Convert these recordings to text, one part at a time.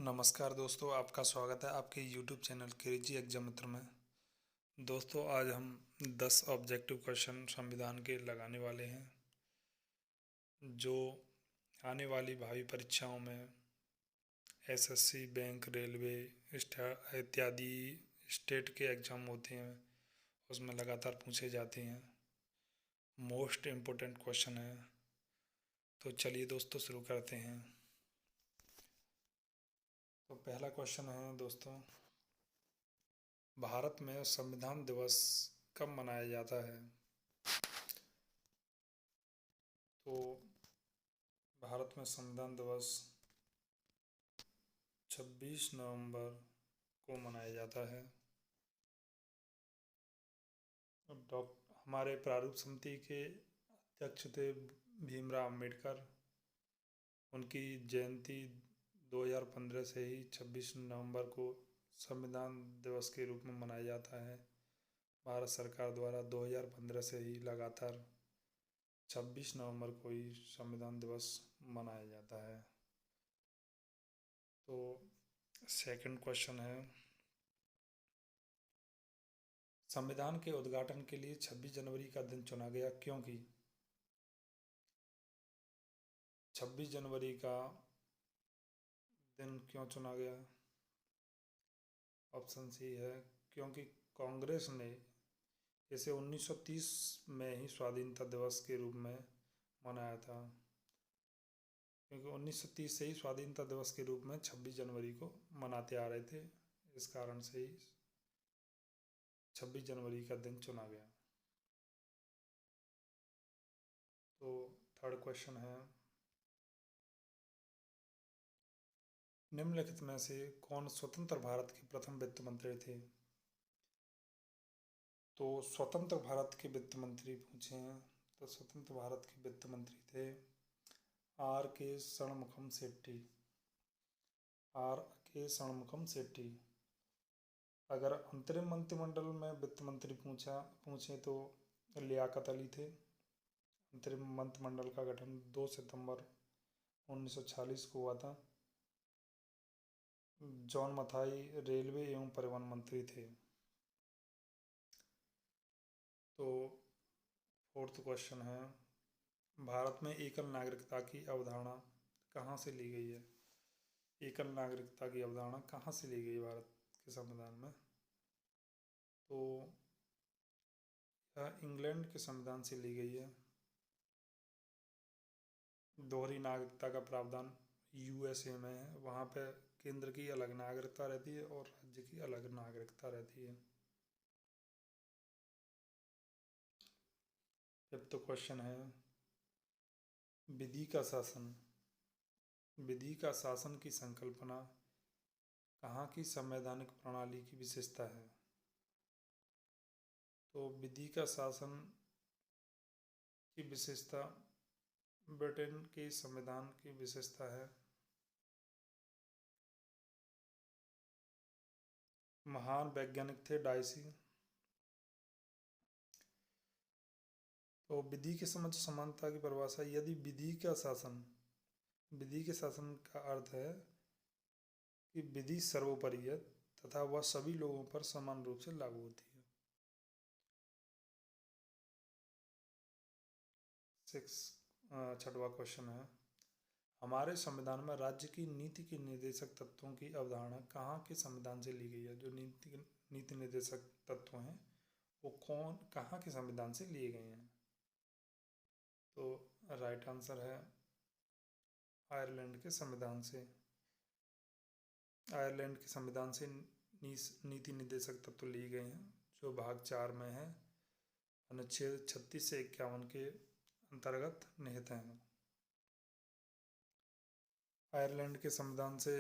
नमस्कार दोस्तों, आपका स्वागत है आपके यूट्यूब चैनल क्रेजी एग्जाम मित्र में। दोस्तों, आज हम 10 ऑब्जेक्टिव क्वेश्चन संविधान के लगाने वाले हैं जो आने वाली भावी परीक्षाओं में एसएससी, बैंक, रेलवे इत्यादि स्टेट के एग्ज़ाम होते हैं, उसमें लगातार पूछे जाते हैं। मोस्ट इम्पोर्टेंट क्वेश्चन है। तो चलिए दोस्तों, शुरू करते हैं। तो पहला क्वेश्चन है दोस्तों, भारत में संविधान दिवस कब मनाया जाता है? तो भारत में संविधान दिवस 26 नवंबर को मनाया जाता है। हमारे प्रारूप समिति के अध्यक्ष थे भीमराव अम्बेडकर। उनकी जयंती 2015 से ही 26 नवंबर को संविधान दिवस के रूप में मनाया जाता है। भारत सरकार द्वारा 2015 से ही लगातार 26 नवंबर को ही संविधान दिवस मनाया जाता है। तो सेकंड क्वेश्चन है, संविधान के उद्घाटन के लिए 26 जनवरी का दिन चुना गया क्योंकि? 26 जनवरी का दिन क्यों चुना गया? ऑप्शन सी है, क्योंकि कांग्रेस ने इसे 1930 में ही स्वाधीनता दिवस के रूप में मनाया था। क्योंकि 1930 से ही स्वाधीनता दिवस के रूप में 26 जनवरी को मनाते आ रहे थे, इस कारण से ही 26 जनवरी का दिन चुना गया। तो थर्ड क्वेश्चन है, निम्नलिखित में से कौन स्वतंत्र भारत के प्रथम वित्त मंत्री थे? तो स्वतंत्र भारत के वित्त मंत्री पूछे हैं, तो स्वतंत्र भारत के वित्त मंत्री थे आर के षणमुखम शेट्टी। आर के षणमुखम शेट्टी। अगर अंतरिम मंत्रिमंडल में वित्त मंत्री पूछे तो लियाकत अली थे। अंतरिम मंत्रिमंडल का गठन 2 सितंबर 1946 को हुआ था। जॉन मथाई रेलवे एवं परिवहन मंत्री थे। तो फोर्थ क्वेश्चन है, भारत में एकल नागरिकता की अवधारणा कहाँ से ली गई है? एकल नागरिकता की अवधारणा कहाँ से ली गई भारत के संविधान में? तो यह इंग्लैंड के संविधान से ली गई है। दोहरी नागरिकता का प्रावधान यूएसए में है, वहाँ पे केंद्र की अलग नागरिकता रहती है और राज्य की अलग नागरिकता रहती है। फिफ्थ क्वेश्चन है, विधि का शासन। विधि का शासन की संकल्पना कहाँ की संवैधानिक प्रणाली की विशेषता है? तो विधि का शासन की विशेषता ब्रिटेन के संविधान की विशेषता है। महान वैज्ञानिक थे डायसी। तो विधि के समझ समानता की परिभाषा, यदि विधि के शासन का अर्थ है कि विधि सर्वोपरि है तथा वह सभी लोगों पर समान रूप से लागू होती है। छठवां क्वेश्चन है, हमारे संविधान में राज्य की नीति के निर्देशक तत्वों की अवधारणा कहाँ के संविधान से ली गई है? जो नीति निर्देशक तत्व हैं वो कहाँ के संविधान से लिए गए हैं? तो राइट आंसर है आयरलैंड के संविधान से। आयरलैंड के संविधान से नीति निर्देशक तत्व लिए गए हैं, जो भाग 4 में है, अनुच्छेद 36 से 51 के अंतर्गत निहित हैं। आयरलैंड के संविधान से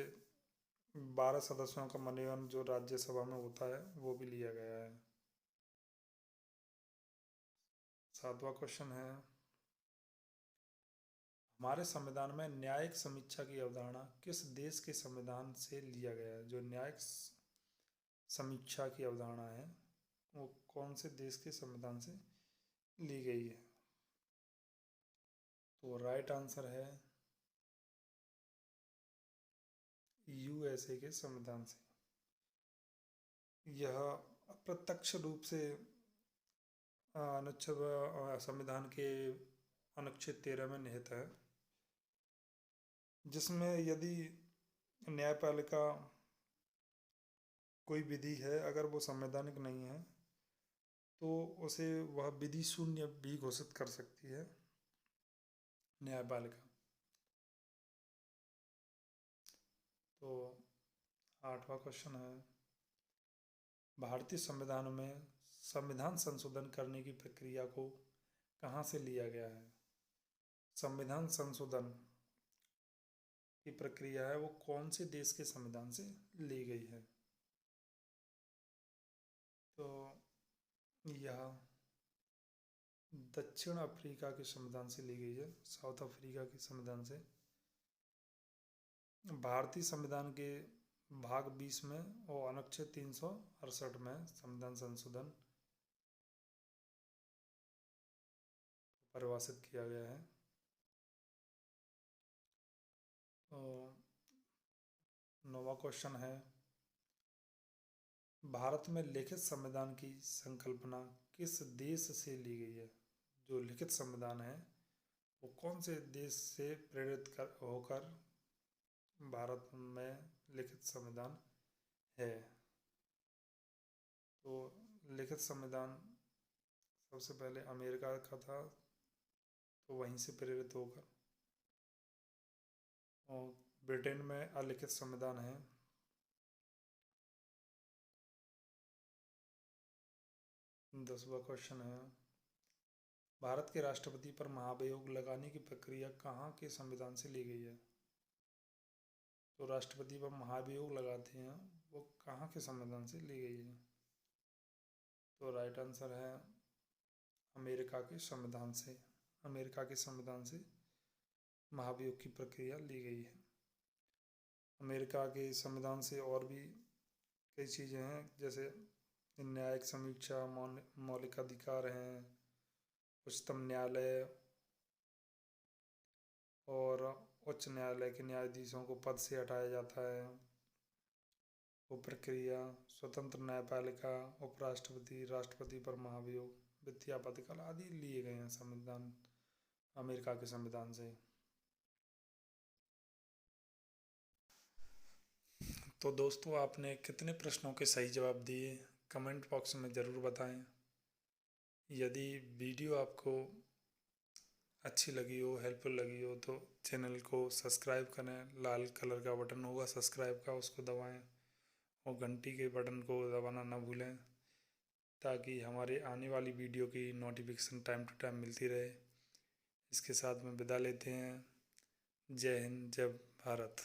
12 सदस्यों का मनोनयन जो राज्यसभा में होता है वो भी लिया गया है। सातवां क्वेश्चन है, हमारे संविधान में न्यायिक समीक्षा की अवधारणा किस देश के संविधान से लिया गया है? जो न्यायिक समीक्षा की अवधारणा है वो कौन से देश के संविधान से ली गई है? तो राइट आंसर है यूएसए के संविधान से। यह अप्रत्यक्ष रूप से अनुच्छेद संविधान के अनुच्छेद 13 में निहित है, जिसमें यदि न्यायपालिका कोई विधि है अगर वो संवैधानिक नहीं है तो उसे वह विधि शून्य भी घोषित कर सकती है न्यायपालिका। तो 8वां क्वेश्चन है, भारतीय संविधान में संविधान संशोधन करने की प्रक्रिया को कहाँ से लिया गया है? संविधान संशोधन की प्रक्रिया है वो कौन से देश के संविधान से ली गई है? तो यह दक्षिण अफ्रीका के संविधान से ली गई है, साउथ अफ्रीका के संविधान से। भारतीय संविधान के भाग 20 में और अनुच्छेद 368 में संविधान संशोधन परिभाषित किया गया है। तो 9वां क्वेश्चन है, भारत में लिखित संविधान की संकल्पना किस देश से ली गई है? जो लिखित संविधान है वो कौन से देश से प्रेरित होकर भारत में लिखित संविधान है? तो लिखित संविधान सबसे पहले अमेरिका का था, तो वहीं से प्रेरित होकर। और ब्रिटेन में अलिखित संविधान है। 10वां क्वेश्चन है, भारत के राष्ट्रपति पर महाभियोग लगाने की प्रक्रिया कहाँ के संविधान से ली गई है? तो राष्ट्रपति पर महाभियोग लगाते हैं वो कहाँ के संविधान से ली गई है? तो राइट आंसर है अमेरिका के संविधान से। अमेरिका के संविधान से महाभियोग की प्रक्रिया ली गई है। अमेरिका के संविधान से और भी कई चीज़ें हैं, जैसे न्यायिक समीक्षा, मौलिक अधिकार हैं, उच्चतम न्यायालय और उच्च न्यायालय के न्यायाधीशों को पद से हटाया जाता है, वो प्रक्रिया, स्वतंत्र न्यायपालिका, उपराष्ट्रपति, राष्ट्रपति पर महाभियोग, वित्तीय आपातकाल आदि लिए गए हैं संविधान अमेरिका के संविधान से। तो दोस्तों, आपने कितने प्रश्नों के सही जवाब दिए कमेंट बॉक्स में ज़रूर बताएं। यदि वीडियो आपको अच्छी लगी हो, हेल्पफुल लगी हो, तो चैनल को सब्सक्राइब करें। लाल कलर का बटन होगा सब्सक्राइब का, उसको दबाएं और घंटी के बटन को दबाना ना भूलें, ताकि हमारे आने वाली वीडियो की नोटिफिकेशन टाइम टू टाइम मिलती रहे। इसके साथ में विदा लेते हैं। जय हिंद, जय भारत।